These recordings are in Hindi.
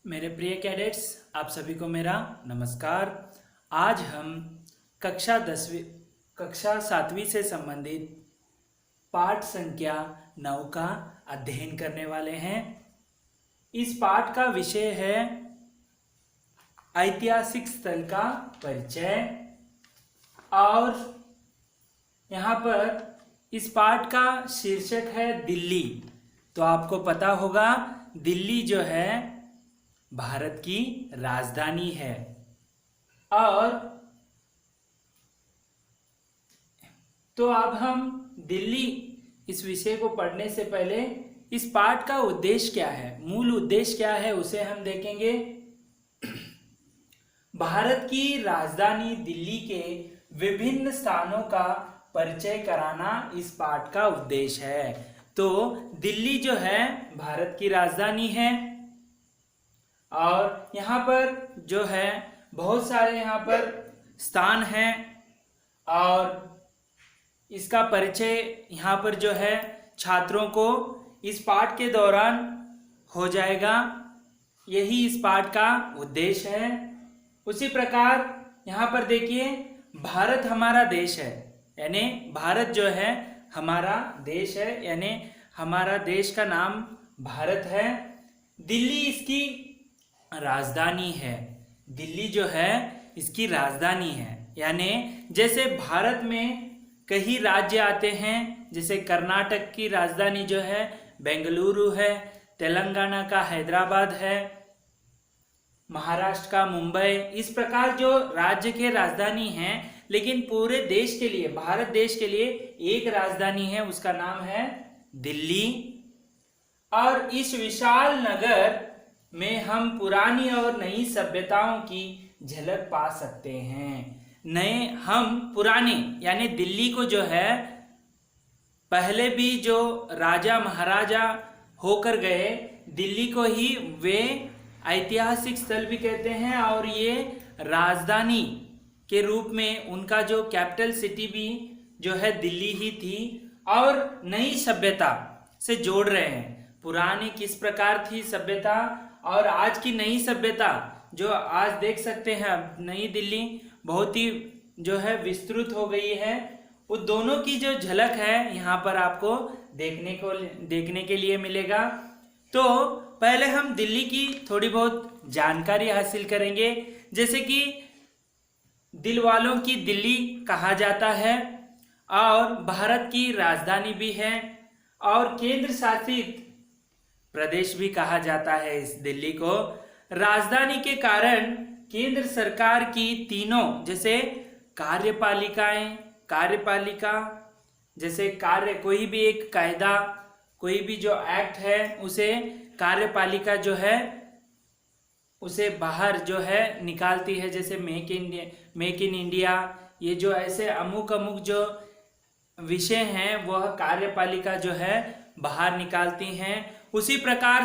मेरे प्रिय कैडेट्स, आप सभी को मेरा नमस्कार। आज हम कक्षा 7वीं से संबंधित पाठ संख्या 9 का अध्ययन करने वाले हैं। इस पाठ का विषय है ऐतिहासिक स्थल का परिचय। और यहाँ पर इस पाठ का शीर्षक है दिल्ली। तो आपको पता होगा दिल्ली जो है भारत की राजधानी है। और तो अब हम दिल्ली इस विषय को पढ़ने से पहले इस पाठ का उद्देश्य क्या है, मूल उद्देश्य क्या है, उसे हम देखेंगे। भारत की राजधानी दिल्ली के विभिन्न स्थानों का परिचय कराना इस पाठ का उद्देश्य है। तो दिल्ली जो है भारत की राजधानी है और यहाँ पर जो है बहुत सारे यहाँ पर स्थान हैं और इसका परिचय यहाँ पर जो है छात्रों को इस पाठ के दौरान हो जाएगा। यही इस पाठ का उद्देश्य है। उसी प्रकार यहाँ पर देखिए, भारत हमारा देश है, यानी भारत जो है हमारा देश है, यानी हमारा देश का नाम भारत है। दिल्ली इसकी राजधानी है। दिल्ली जो है इसकी राजधानी है, यानी जैसे भारत में कई राज्य आते हैं, जैसे कर्नाटक की राजधानी जो है बेंगलुरु है, तेलंगाना का हैदराबाद है, महाराष्ट्र का मुंबई। इस प्रकार जो राज्य के राजधानी हैं, लेकिन पूरे देश के लिए, भारत देश के लिए एक राजधानी है, उसका नाम है दिल्ली। और इस विशाल नगर में हम पुरानी और नई सभ्यताओं की झलक पा सकते हैं। हम पुराने यानी दिल्ली को जो है पहले भी जो राजा महाराजा होकर गए, दिल्ली को ही वे ऐतिहासिक स्थल भी कहते हैं और ये राजधानी के रूप में उनका जो कैपिटल सिटी भी जो है दिल्ली ही थी। और नई सभ्यता से जोड़ रहे हैं। पुरानी किस प्रकार थी सभ्यता और आज की नई सभ्यता जो आज देख सकते हैं, नई दिल्ली बहुत ही जो है विस्तृत हो गई है। वो दोनों की जो झलक है यहाँ पर आपको देखने के लिए मिलेगा। तो पहले हम दिल्ली की थोड़ी बहुत जानकारी हासिल करेंगे। जैसे कि दिल वालों की दिल्ली कहा जाता है और भारत की राजधानी भी है और केंद्र शासित प्रदेश भी कहा जाता है इस दिल्ली को। राजधानी के कारण केंद्र सरकार की तीनों जैसे कार्यपालिका जैसे कोई भी एक कायदा, कोई भी जो एक्ट है उसे कार्यपालिका जो है उसे बाहर जो है निकालती है। जैसे मेक इन इंडिया, ये जो ऐसे अमुक जो विषय हैं वह कार्यपालिका जो है बाहर निकालती हैं। उसी प्रकार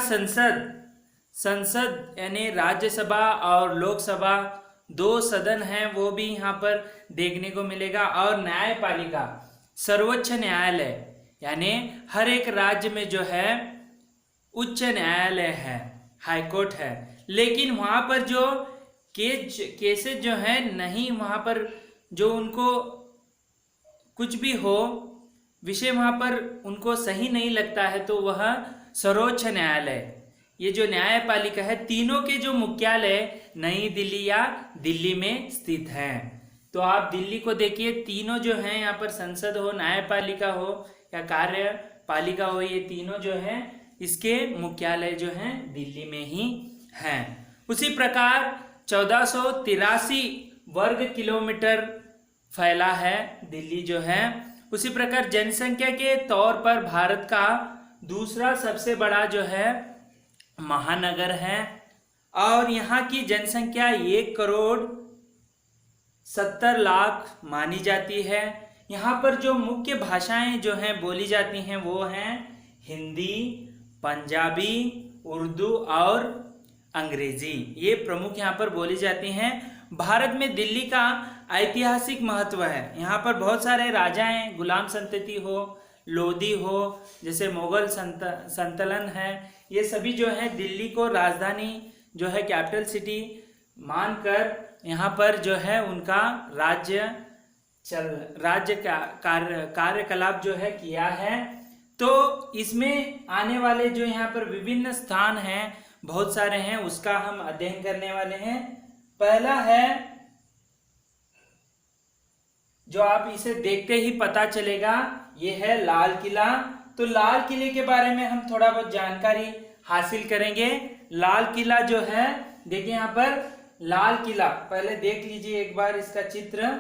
संसद यानी राज्यसभा और लोकसभा, दो सदन हैं, वो भी यहाँ पर देखने को मिलेगा। और न्यायपालिका, सर्वोच्च न्यायालय, यानी हर एक राज्य में जो है उच्च न्यायालय है, हाई कोर्ट है। लेकिन वहाँ पर जो केसेस जो है नहीं, वहाँ पर जो उनको कुछ भी हो विषय वहाँ पर उनको सही नहीं लगता है तो वह सर्वोच्च न्यायालय, ये जो न्यायपालिका है, तीनों के जो मुख्यालय नई दिल्ली या दिल्ली में स्थित हैं। तो आप दिल्ली को देखिए, तीनों जो हैं यहाँ पर, संसद हो, न्यायपालिका हो या कार्यपालिका हो, ये तीनों जो हैं इसके मुख्यालय जो हैं दिल्ली में ही हैं। उसी प्रकार 1483 वर्ग किलोमीटर फैला है दिल्ली जो है। उसी प्रकार जनसंख्या के तौर पर भारत का दूसरा सबसे बड़ा जो है महानगर है और यहाँ की जनसंख्या 1,70,00,000 मानी जाती है। यहाँ पर जो मुख्य भाषाएं जो हैं बोली जाती हैं वो हैं हिंदी, पंजाबी, उर्दू और अंग्रेजी, ये प्रमुख यहाँ पर बोली जाती हैं। भारत में दिल्ली का ऐतिहासिक महत्व है। यहाँ पर बहुत सारे राजा हैं, गुलाम संतति हो, लोधी हो, जैसे मुगल संतलन है, ये सभी जो है दिल्ली को राजधानी जो है कैपिटल सिटी मानकर यहाँ पर जो है उनका राज्य का कार्यकलाप जो है किया है। तो इसमें आने वाले जो यहाँ पर विभिन्न स्थान हैं, बहुत सारे हैं, उसका हम अध्ययन करने वाले हैं। पहला है, जो आप इसे देखते ही पता चलेगा, ये है लाल किला। तो लाल किले के बारे में हम थोड़ा बहुत जानकारी हासिल करेंगे। लाल किला जो है, देखिए यहाँ पर लाल किला, पहले देख लीजिए एक बार इसका चित्र।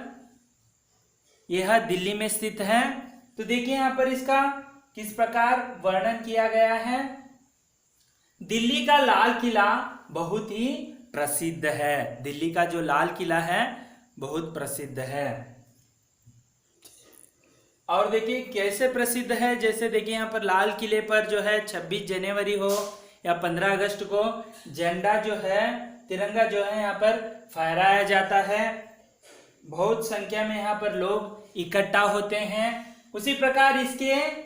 यह दिल्ली में स्थित है। तो देखिए यहाँ पर इसका किस प्रकार वर्णन किया गया है। दिल्ली का लाल किला बहुत ही प्रसिद्ध है। दिल्ली का जो लाल किला है बहुत प्रसिद्ध है। और देखिए कैसे प्रसिद्ध है, जैसे देखिए यहाँ पर लाल किले पर जो है 26 जनवरी हो या 15 अगस्त को झंडा जो है, तिरंगा जो है यहाँ पर फहराया जाता है। बहुत संख्या में यहाँ पर लोग इकट्ठा होते हैं। उसी प्रकार इसके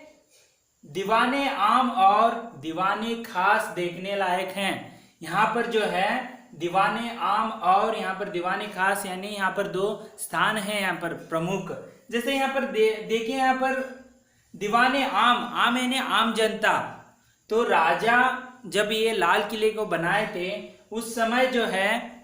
दीवाने आम और दीवाने खास देखने लायक हैं। यहाँ पर जो है दीवाने आम और यहाँ पर दीवाने खास, यानी यहाँ पर दो स्थान हैं यहाँ पर प्रमुख। जैसे यहाँ पर देखिए यहाँ पर दीवाने आम यानी आम जनता। तो राजा जब ये लाल किले को बनाए थे, उस समय जो है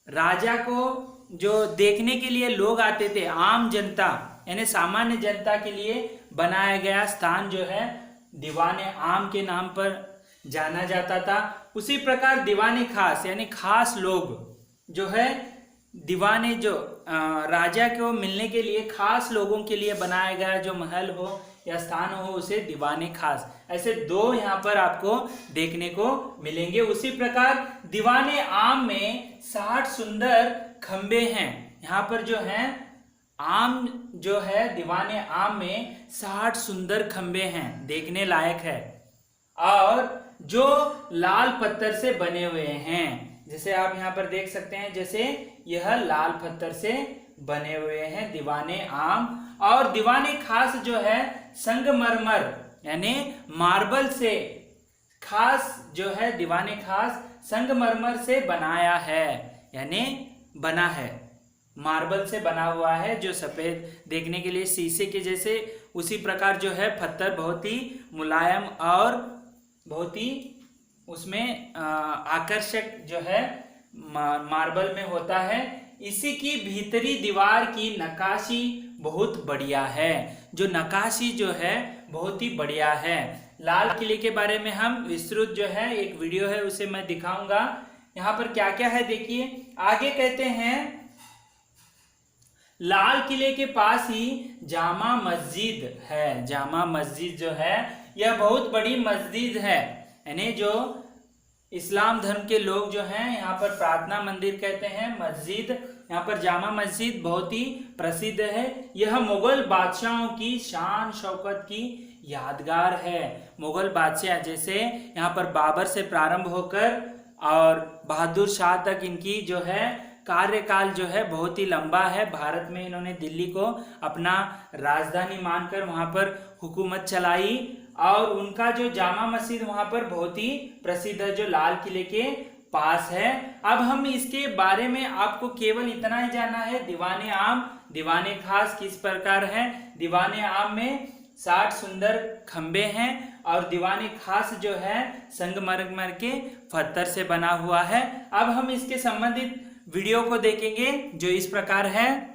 राजा को जो देखने के लिए लोग आते थे, आम जनता यानी सामान्य जनता के लिए बनाया गया स्थान जो है दीवाने आम के नाम पर जाना जाता था। उसी प्रकार दीवाने खास यानी खास लोग जो है, दीवाने जो राजा को मिलने के लिए खास लोगों के लिए बनाया गया जो महल हो या स्थान हो, उसे दीवाने खास, ऐसे दो यहाँ पर आपको देखने को मिलेंगे। उसी प्रकार दीवाने आम में 60 सुंदर खंबे हैं। यहाँ पर जो है आम जो है दीवाने आम में 60 सुंदर खंबे हैं, देखने लायक है, और जो लाल पत्थर से बने हुए हैं। जैसे आप यहाँ पर देख सकते हैं, जैसे यह लाल पत्थर से बने हुए हैं दीवाने आम। और दीवाने खास जो है संगमरमर यानी मार्बल से, खास जो है दीवाने खास संगमरमर से बनाया है, यानी बना है, मार्बल से बना हुआ है, जो सफेद देखने के लिए शीशे के जैसे। उसी प्रकार जो है पत्थर बहुत ही मुलायम और बहुत ही उसमें आकर्षक जो है मार्बल में होता है। इसी की भीतरी दीवार की नक्काशी बहुत बढ़िया है। जो नक्काशी जो है बहुत ही बढ़िया है। लाल किले के बारे में हम विस्तृत जो है एक वीडियो है, उसे मैं दिखाऊंगा। यहाँ पर क्या क्या है देखिए। आगे कहते हैं लाल किले के पास ही जामा मस्जिद है। जामा मस्जिद जो है यह बहुत बड़ी मस्जिद है, यानी जो इस्लाम धर्म के लोग जो हैं यहाँ पर प्रार्थना मंदिर कहते हैं, मस्जिद। यहाँ पर जामा मस्जिद बहुत ही प्रसिद्ध है। यह मुगल बादशाहों की शान शौकत की यादगार है। मुगल बादशाह जैसे यहाँ पर बाबर से प्रारंभ होकर और बहादुर शाह तक इनकी जो है कार्यकाल जो है बहुत ही लंबा है। भारत में इन्होंने दिल्ली को अपना राजधानी मानकर वहां पर हुकूमत चलाई, और उनका जो जामा मस्जिद वहां पर बहुत ही प्रसिद्ध है, जो लाल किले के पास है। अब हम इसके बारे में आपको केवल इतना ही जानना है, दीवाने आम दीवाने खास किस प्रकार है। दीवाने आम में 60 सुंदर खंबे हैं, और दीवाने खास जो है संगमरमर के पत्थर से बना हुआ है। अब हम इसके संबंधित वीडियो को देखेंगे, जो इस प्रकार है।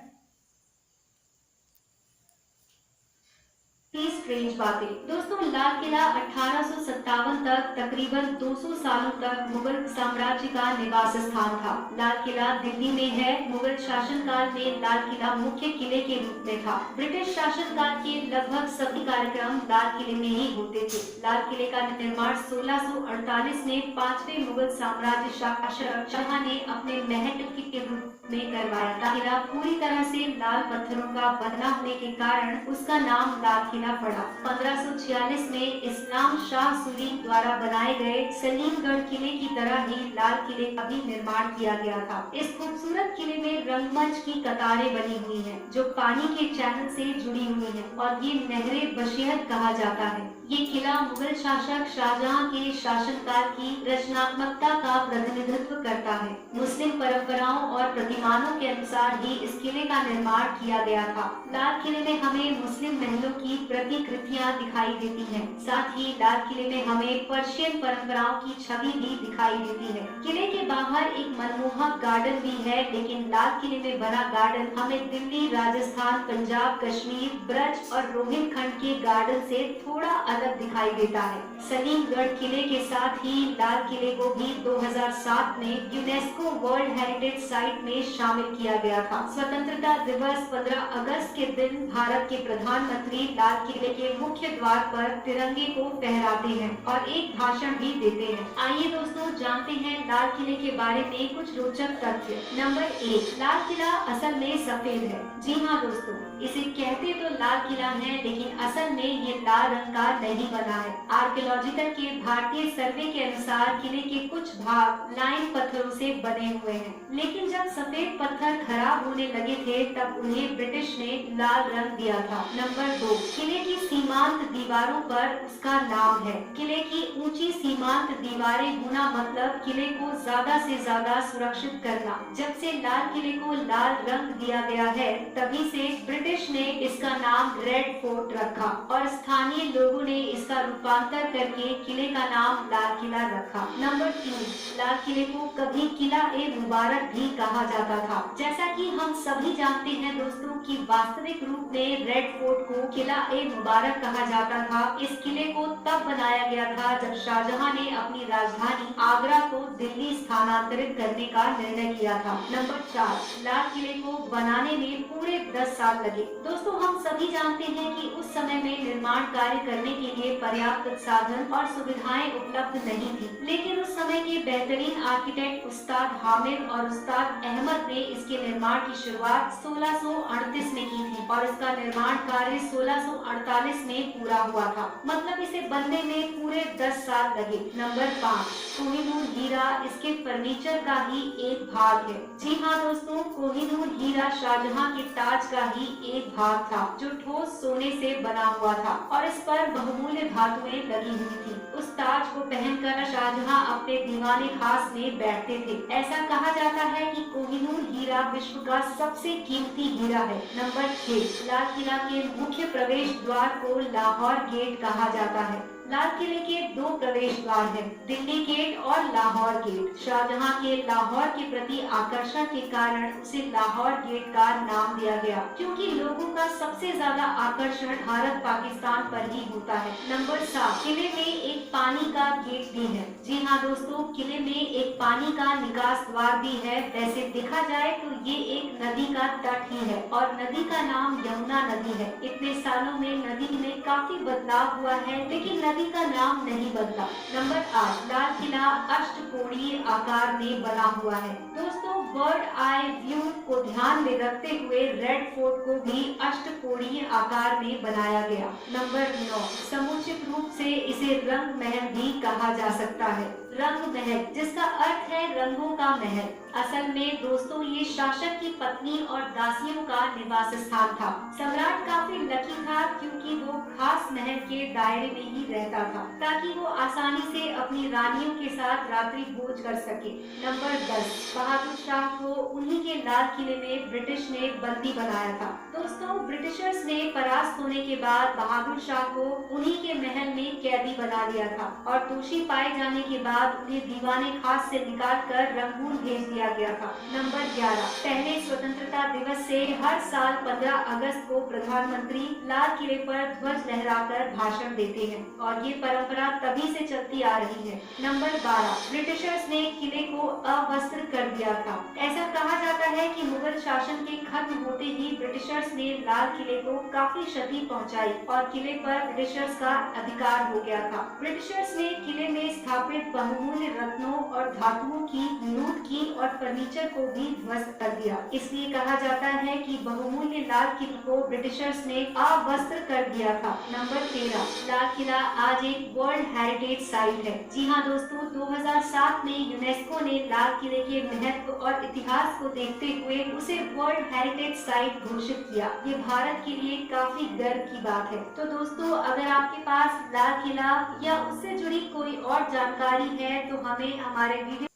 स्ट्रेंज बातें। दोस्तों, लाल किला 1857 तक तकरीबन 200 सालों तक मुगल साम्राज्य का निवास स्थान था। लाल किला दिल्ली में है। मुगल शासनकाल में लाल किला मुख्य किले के रूप में था। ब्रिटिश शासनकाल के लगभग सभी कार्यक्रम लाल किले में ही होते थे। लाल किले का निर्माण 1648 में 5वें मुगल साम्राज्य शाह ने अपने महल के रूप में करवाया था। किला पूरी तरह से लाल पत्थरों का बना होने के कारण उसका नाम लाल किला पड़ा। 1546 में इस्लाम शाह सूरी द्वारा बनाए गए सलीमगढ़ किले की तरह ही लाल किले का भी निर्माण किया गया था। इस खूबसूरत किले में रंगमंच की कतारें बनी हुई हैं, जो पानी के चैनल से जुड़ी हुई हैं, और ये नहरे बशीहत कहा जाता है। ये किला मुगल शासक शाहजहां के शासनकाल की रचनात्मकता का प्रतिनिधित्व करता है। मुस्लिम परंपराओं और प्रतिमानों के अनुसार ही इस किले का निर्माण किया गया था। लाल किले में हमें मुस्लिम महलों की प्रतिकृतियां दिखाई देती हैं। साथ ही लाल किले में हमें पर्शियन परंपराओं की छवि भी दिखाई देती है। किले के बाहर एक मनमोहक गार्डन भी है, लेकिन लाल किले में बना गार्डन हमें दिल्ली, राजस्थान, पंजाब, कश्मीर, ब्रज और रोहिलखंड के गार्डन से थोड़ा अलग दिखाई देता है। सलीमगढ़ किले के साथ ही लाल किले को भी 2007 में यूनेस्को वर्ल्ड हेरिटेज साइट में शामिल किया गया था। स्वतंत्रता दिवस 15 अगस्त के दिन भारत के प्रधानमंत्री लाल किले के मुख्य द्वार पर तिरंगे को फहराते हैं और एक भाषण भी देते हैं। आइए दोस्तों जानते हैं लाल किले के बारे में कुछ रोचक तथ्य। नंबर 1, लाल किला असल में सफेद है। जी हाँ दोस्तों, इसे कहते तो लाल किला है, लेकिन असल में ये लाल रंग का नहीं बना है। आर्कियोलॉजिकल के भारतीय सर्वे के अनुसार किले के कुछ भाग लाइन पत्थरों से बने हुए हैं, लेकिन जब सफेद पत्थर खराब होने लगे थे तब उन्हें ब्रिटिश ने लाल रंग दिया था। नंबर 2, किले की सीमांत दीवारों पर उसका नाम है। किले की ऊंची सीमांत दीवारें होना मतलब किले को ज्यादा से ज्यादा सुरक्षित करना। जब से लाल किले को लाल रंग दिया गया है तभी से ब्रिटिश ने इसका नाम रेड फोर्ट रखा और स्थानीय लोगों ने इसका रूपांतर करके किले का नाम लाल किला रखा। नंबर 3, लाल किले को कभी किला ए मुबारक भी कहा जाता था। जैसा कि हम सभी जानते हैं दोस्तों कि वास्तविक रूप में रेड फोर्ट को किला ए मुबारक कहा जाता था। इस किले को तब बनाया गया था जब शाहजहां ने अपनी राजधानी आगरा को दिल्ली स्थानांतरित करने का निर्णय किया था। नंबर 4, लाल किले को बनाने में पूरे 10 साल लगे। दोस्तों हम सभी जानते हैं कि उस समय में निर्माण कार्य करने के लिए पर्याप्त साधन और सुविधाएं उपलब्ध नहीं थी, लेकिन उस समय के बेहतरीन आर्किटेक्ट उस्ताद हामिद और उस्ताद अहमद ने इसके निर्माण की शुरुआत 1638 में की थी और इसका निर्माण कार्य 1648 में पूरा हुआ था। मतलब इसे बनने में पूरे 10 साल लगे। नंबर 5, कोहिनूर हीरा इसके फर्नीचर का ही एक भाग है। जी हाँ दोस्तों, कोहिनूर हीरा शाहजहां के ताज का ही एक भाग था जो ठोस सोने से बना हुआ था और इस पर बहुमूल्य धातुएं लगी हुई थी। उस ताज को पहनकर शाहजहां अपने दीवाने खास में बैठते थे। ऐसा कहा जाता है कि कोहिनूर हीरा विश्व का सबसे कीमती हीरा है। नंबर 6, लाल किला के मुख्य प्रवेश द्वार को लाहौर गेट कहा जाता है। लाल किले के 2 प्रवेश द्वार हैं, दिल्ली गेट और लाहौर गेट। शाहजहां के लाहौर के प्रति आकर्षण के कारण उसे लाहौर गेट का नाम दिया गया, क्योंकि लोगों का सबसे ज्यादा आकर्षण भारत पाकिस्तान पर ही होता है। नंबर 7, किले में एक पानी का गेट भी है। जी हाँ दोस्तों, किले में एक पानी का निकास द्वार भी है। वैसे देखा जाए तो ये एक नदी का तट ही है और नदी का नाम यमुना नदी है। इतने सालों में नदी में काफी बदलाव हुआ है, लेकिन नदी का नाम नहीं बदला। नंबर 8, लाल किला अष्टकोणीय आकार में बना हुआ है। दोस्तों बर्ड आई व्यू को ध्यान में रखते हुए रेड फोर्ट को भी अष्टकोणीय आकार में बनाया गया। नंबर 9, समुचित रूप से इसे रंग महल भी कहा जा सकता है। रंग महल जिसका अर्थ है रंगों का महल। असल में दोस्तों ये शासक की पत्नी और दासियों का निवास स्थान था। सम्राट काफी लकी था क्योंकि वो खास महल के दायरे में ही रहता था ताकि वो आसानी से अपनी रानियों के साथ रात्रि भोज कर सके। नंबर 10, बहादुर शाह को उन्हीं के लाल किले में ब्रिटिश ने बंदी बनाया था। दोस्तों ब्रिटिशर्स ने परास्त होने के बाद बहादुर शाह को उन्हीं के महल में कैदी बना दिया था और दोषी पाए जाने के बाद उन्हें दीवाने खास से निकालकर रंगून भेज दिया गया था। नंबर 11, पहले स्वतंत्रता दिवस से हर साल 15 अगस्त को प्रधानमंत्री लाल किले पर ध्वज लहराकर भाषण देते हैं और ये परंपरा तभी से चलती आ रही है। नंबर 12, ब्रिटिशर्स ने किले को अवस्त्र कर दिया था। ऐसा कहा जाता है कि मुगल शासन के खत्म होते ही ब्रिटिशर्स ने लाल किले को काफी क्षति पहुंचाई और किले पर ब्रिटिशर्स का अधिकार हो गया था। ब्रिटिशर्स ने किले में स्थापित बहुमूल्य रत्नों और धातुओं की लूट की और फर्नीचर को भी ध्वस्त कर दिया। इसलिए कहा जाता है कि बहुमूल्य लाल किले को ब्रिटिशर्स ने अवस्त्र कर दिया था। नंबर 13, लाल किला आज एक वर्ल्ड हेरिटेज साइट है। जी हाँ दोस्तों, 2007 में यूनेस्को ने लाल किले के महत्व और इतिहास को देखते हुए उसे वर्ल्ड हेरिटेज साइट घोषित किया। ये भारत के लिए काफी गर्व की बात है। तो दोस्तों, अगर आपके पास लाल किला या उससे जुड़ी कोई और जानकारी है तो हमें हमारे वीडियो।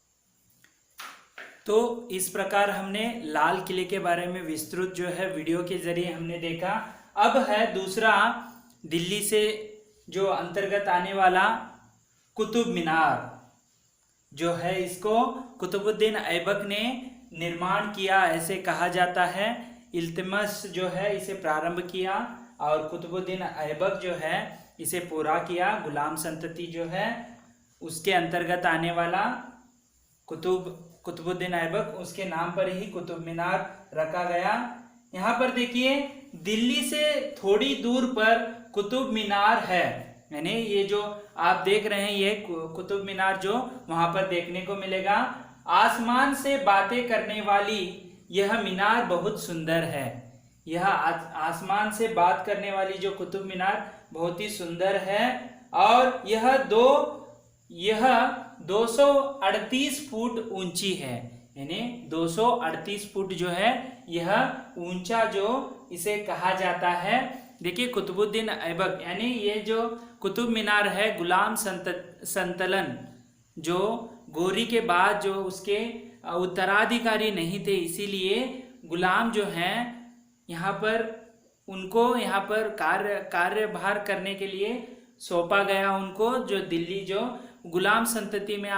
तो इस प्रकार हमने लाल किले के बारे में विस्तृत जो है वीडियो के जरिए हमने देखा। अब है दूसरा, दिल्ली से जो अंतर्गत आने वाला कुतुब मीनार जो है, इसको कुतुबुद्दीन ऐबक ने निर्माण किया ऐसे कहा जाता है। इल्तुतमिश जो है इसे प्रारंभ किया और कुतुबुद्दीन ऐबक जो है इसे पूरा किया। गुलाम संतति जो है उसके अंतर्गत आने वाला कुतुबुद्दीन ऐबक, उसके नाम पर ही कुतुब मीनार रखा गया। यहाँ पर देखिए, दिल्ली से थोड़ी दूर पर कुतुब मीनार है, यानी ये जो आप देख रहे हैं ये कुतुब मीनार जो वहां पर देखने को मिलेगा। आसमान से बातें करने वाली यह मीनार बहुत सुंदर है। यह आसमान से बात करने वाली जो कुतुब मीनार बहुत ही सुंदर है और यह 238 फुट ऊंची है, यानी 238 फुट जो है यह ऊंचा जो इसे कहा जाता है। देखिए, कुतुबुद्दीन ऐबक यानी ये जो कुतुब मीनार है, गुलाम संतलन जो गोरी के बाद जो उसके उत्तराधिकारी नहीं थे, इसीलिए गुलाम जो हैं यहाँ पर उनको यहाँ पर कार्यभार करने के लिए सौंपा गया उनको। जो दिल्ली जो गुलाम संतति में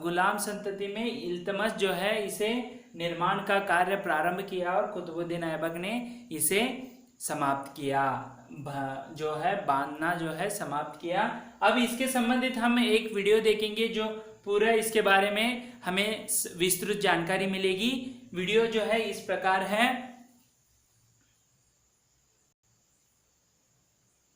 गुलाम संतति में इल्तुतमिश जो है इसे निर्माण का कार्य प्रारंभ किया और कुतुबुद्दीन ऐबक ने इसे समाप्त किया, जो है बांधना जो है समाप्त किया। अब इसके संबंधित हम एक वीडियो देखेंगे जो पूरा इसके बारे में हमें विस्तृत जानकारी मिलेगी। वीडियो जो है इस प्रकार है।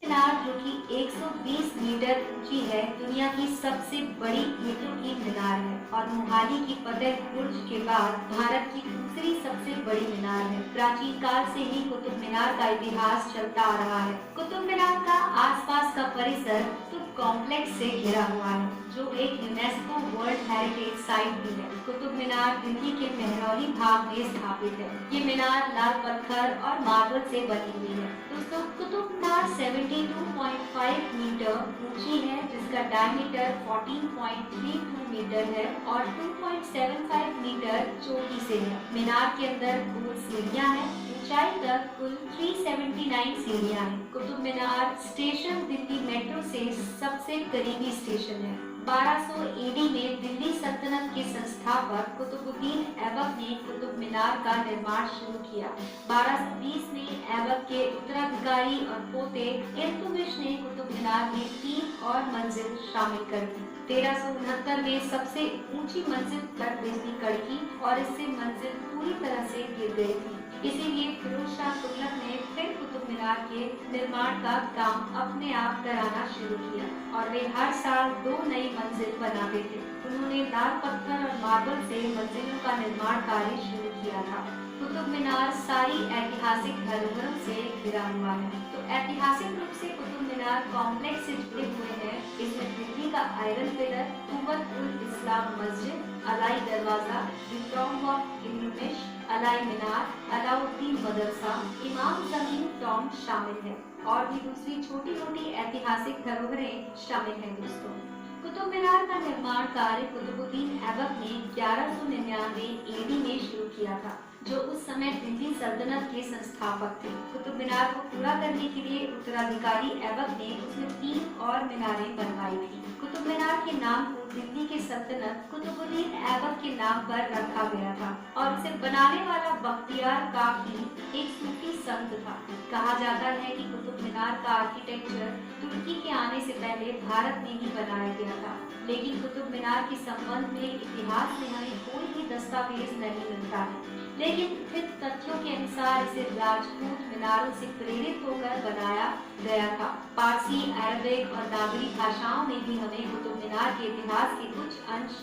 मीनार जो कि 120 मीटर ऊंची है, दुनिया की सबसे बड़ी ईंटों की मीनार है और मोहाली की फतेह बुर्ज के बाद भारत की दूसरी सबसे बड़ी मीनार है। प्राचीन काल से ही कुतुब मीनार का इतिहास चलता आ रहा है। कुतुब मीनार का आसपास का परिसर कुतुब कॉम्प्लेक्स से घिरा हुआ है, जो एक यूनेस्को वर्ल्ड हेरिटेज साइट भी है। कुतुब मीनार दिल्ली के मेहरौली भाग में स्थापित है। ये मीनार लाल पत्थर और मार्बल से बनी हुई है। दोस्तों, कुतुब मीनार 72.5 मीटर ऊंची है, जिसका डायमीटर 14.32 मीटर है और 2.75 मीटर चौड़ी से है। मीनार के अंदर गोल सीढ़ियां हैं, ऊंचाई तक कुल 379 सीढ़ियां हैं। कुतुब मीनार स्टेशन दिल्ली मेट्रो से सबसे करीबी स्टेशन है। 1200 AD में दिल्ली सल्तनत के संस्थापक कुतुबुद्दीन ऐबक ने कुतुब मीनार का निर्माण शुरू किया। 1220 में ऐबक के उत्तराधिकारी और पोते इल्तुतमिश ने कुतुब मीनार में 3 और मंजिल शामिल कर दी। 1369 में सबसे ऊंची मंजिल पर बिजली कड़की और इससे मंजिल पूरी तरह से गिर गई थी। इसीलिए फिरोज शाह तुगलक ने फिर कुतुब मीनार के निर्माण का काम अपने आप कराना शुरू किया और वे हर साल 2 नई मंजिल बनाते थे। उन्होंने लाल पत्थर और मार्बल से मंजिलों का निर्माण कार्य शुरू किया था। कुतुब मीनार सारी ऐतिहासिक धरोहरों से घिरा हुआ है। तो ऐतिहासिक रूप से कुतुब मीनार कॉम्प्लेक्स से जुड़े हुए हैं। इसमें दिल्ली का आयरन पिलर, कुव्वत उल इस्लाम मस्जिद, अलाई दरवाजा, टॉम्ब ऑफ इल्तुतमिश, अलाई मीनार, अलाउद्दीन मदरसा, इमाम जमीन टॉम्ब शामिल है और भी दूसरी छोटी मोटी ऐतिहासिक धरोहरें शामिल हैं। दोस्तों, कुतुब मीनार का निर्माण कार्य कुतुबुद्दीन ऐबक ने 1199 AD में शुरू किया था, जो उस समय दिल्ली सल्तनत के संस्थापक थे। कुतुब मीनार को पूरा करने के लिए उत्तराधिकारी ऐबक ने उसमें 3 और मीनारें बनवाई थी। कुतुब मीनार के नाम को दिल्ली के सल्तनत कुतुबुद्दीन ऐबक के नाम पर रखा गया था और उसे बनाने वाला बख्तियार काकी एक सूफी संत था। कहा जाता है कि कुतुब मीनार का आर्किटेक्चर तुर्की के आने से पहले भारत में ही बनाया गया था, लेकिन कुतुब मीनार के संबंध में इतिहास में हमें कोई भी दस्तावेज नहीं मिलता है। लेकिन फिर तथ्यों के अनुसार इसे राजपूत मीनारों से प्रेरित होकर बनाया गया था। पारसी, अरबिक और नागरी भाषाओं में भी हमें कुतुब मीनार के इतिहास के कुछ अंश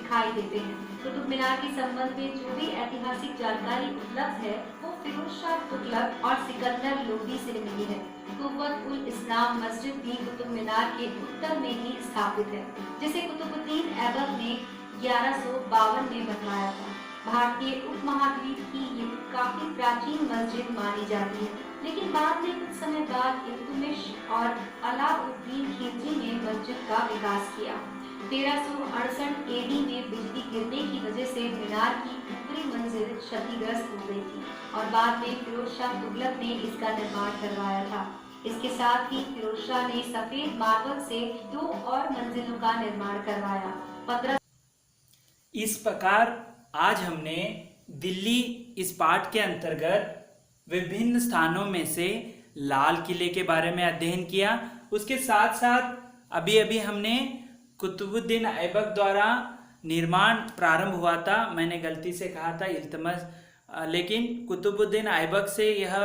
दिखाई देते हैं। कुतुब मीनार के संबंध में जो भी ऐतिहासिक जानकारी उपलब्ध है वो फिरोज शाह तुगलक और सिकंदर लोदी से मिली है। कुव्वत उल इस्लाम मस्जिद भी कुतुब मीनार के उत्तर में ही स्थापित है, जिसे कुतुबुद्दीन ऐबक ने 1152 में बनवाया था। भारतीय उपमहाद्वीप की ये काफी प्राचीन मस्जिद मानी जाती है, लेकिन बाद में कुछ समय बाद इल्तुतमिश और अलाउद्दीन खिलजी ने मस्जिद का विकास किया। 1368 एडी में बिजली गिरने की वजह से मीनार की ऊपरी मंजिल क्षतिग्रस्त हो गई थी और बाद में फिरोज शाह तुगलक ने इसका निर्माण करवाया था। इसके साथ ही फिरोज शाह ने सफेद मार्बल से 2 और मंजिलों का निर्माण करवाया। 15 इस प्रकार आज हमने दिल्ली इस पाठ के अंतर्गत विभिन्न स्थानों में से लाल किले के बारे में अध्ययन किया। उसके साथ साथ अभी अभी हमने कुतुबुद्दीन ऐबक द्वारा निर्माण प्रारंभ हुआ था, मैंने गलती से कहा था इल्तुतमिश, लेकिन कुतुबुद्दीन ऐबक से यह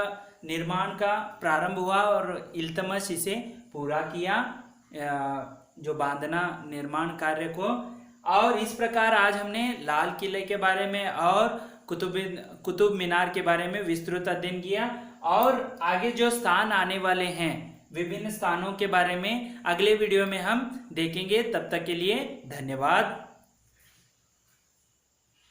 निर्माण का प्रारंभ हुआ और इल्तुतमिश इसे पूरा किया, जो बांधना निर्माण कार्य को। और इस प्रकार आज हमने लाल किले के बारे में और कुतुब मीनार के बारे में विस्तृत अध्ययन किया और आगे जो स्थान आने वाले हैं विभिन्न स्थानों के बारे में अगले वीडियो में हम देखेंगे। तब तक के लिए धन्यवाद।